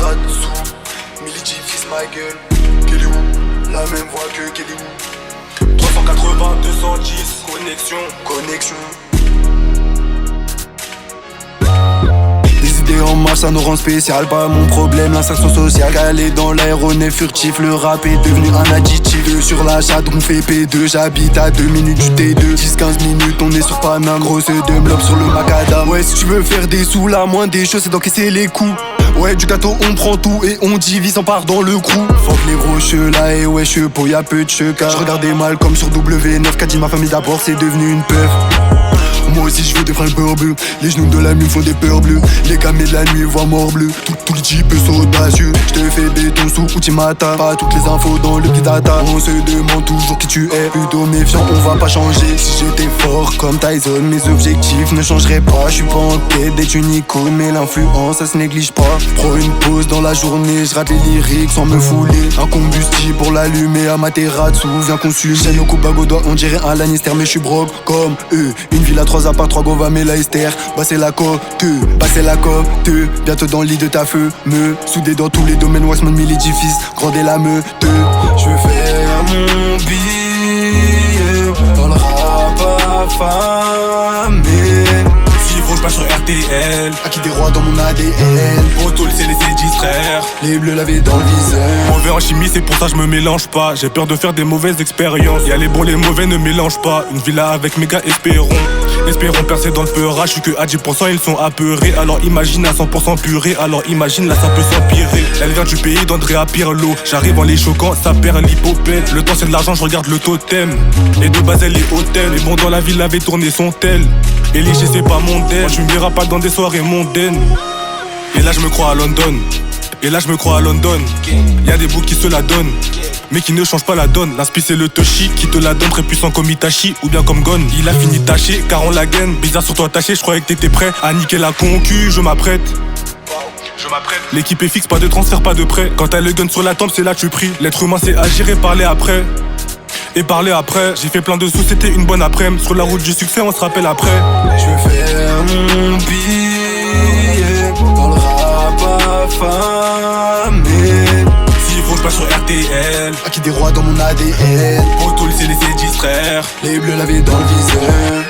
grade sous. Mility fils ma gueule. Kelly Woo, la même voix que Kelly Woo. 380, 210, connexion. Des idées en marche, ça nous rend spécial. Pas mon problème, l'insertion sociale. Calé dans l'aéronef furtif, le rap est devenu un additif. Sur la chatte, on fait P2. J'habite à 2 minutes du T2. 10-15 minutes, on est sur Paname. Grosse dumb sur le macadam. Ouais, si tu veux faire des sous, la moindre des choses, c'est d'encaisser les coups. Ouais, du gâteau, on prend tout et on divise, on part dans le crew. Fuck les gros cheux là, et ouais, cheux y'a peu de cheux. Car je regardais mal comme sur W9. Qu'a dit ma famille d'abord, c'est devenu une peur. Moi aussi je veux des fringues beurre bleu. Les genoux de la nuit font des peurs bleues. Les gamins de la nuit voient mort bleu. Tout le type est audacieux. Je te fais béton sous Ultimata. Pas toutes les infos dans le petit data. On se demande toujours qui tu es. Plutôt méfiant, on va pas changer. Si j'étais fort comme Tyson, mes objectifs ne changeraient pas. Je suis pas en quête d'être une icône, mais l'influence ça se néglige pas. Prends une pause dans la journée, je rate les lyriques sans me fouler. Un combustible pour l'allumer à Materazzi. Viens consumer. J'ai nos coups au doigt, on dirait un Lannister, mais je suis broke comme eux. Une ville à 3 apparts, 3 Gova, mais la Esther. Basser la cote, passer la cote. Bientôt dans le lit de ta feu. Me souder dans tous les domaines, Westman, Mility fils. Grandir la meute. Je veux faire mon billet dans le rap affamé. Si faut, je passe sur RTL. Acquis des rois dans mon ADN. Auto, c'est laisser distraire. Les bleus lavés dans le viseur. Mauvais en chimie, c'est pour ça je me mélange pas. J'ai peur de faire des mauvaises expériences. Y'a les bons, les mauvais, ne mélange pas. Une villa avec mes gars, espérons percer dans le peurage. Je suis que à 10%, ils sont apeurés. Alors imagine à 100% purée. Alors imagine, là ça peut s'empirer. Elle vient du pays d'Andrea Pirlo. J'arrive en les choquant, ça perd l'hypopète. Le temps c'est de l'argent, je regarde le totem. Et de base elle est hôtel. Mais bon, dans la ville, avait tourné son tel. Et léger, c'est pas mon den. Moi je me verrai pas dans des soirées mondaines. Et là je me crois à London. Y'a des bouts qui se la donnent, mais qui ne changent pas la donne. L'inspi c'est le Toshi qui te la donne, très puissant comme Itachi ou bien comme Gon. Il a fini taché car on la gaine. Bizarre sur toi taché, je croyais que t'étais prêt à niquer la concu, je m'apprête. L'équipe est fixe, pas de transfert, pas de prêt. Quand t'as le gun sur la tempe, c'est là que tu pries. L'être humain c'est agir et parler après. J'ai fait plein de sous, c'était une bonne après-midi. Sur la route du succès, on se rappelle après. Je veux faire mon billet dans le rap affamé. S'il faut, je passe sur RTL. Acquis des rois dans mon ADN. Auto, c'est laisser distraire. Les bleus lavés dans le viseur.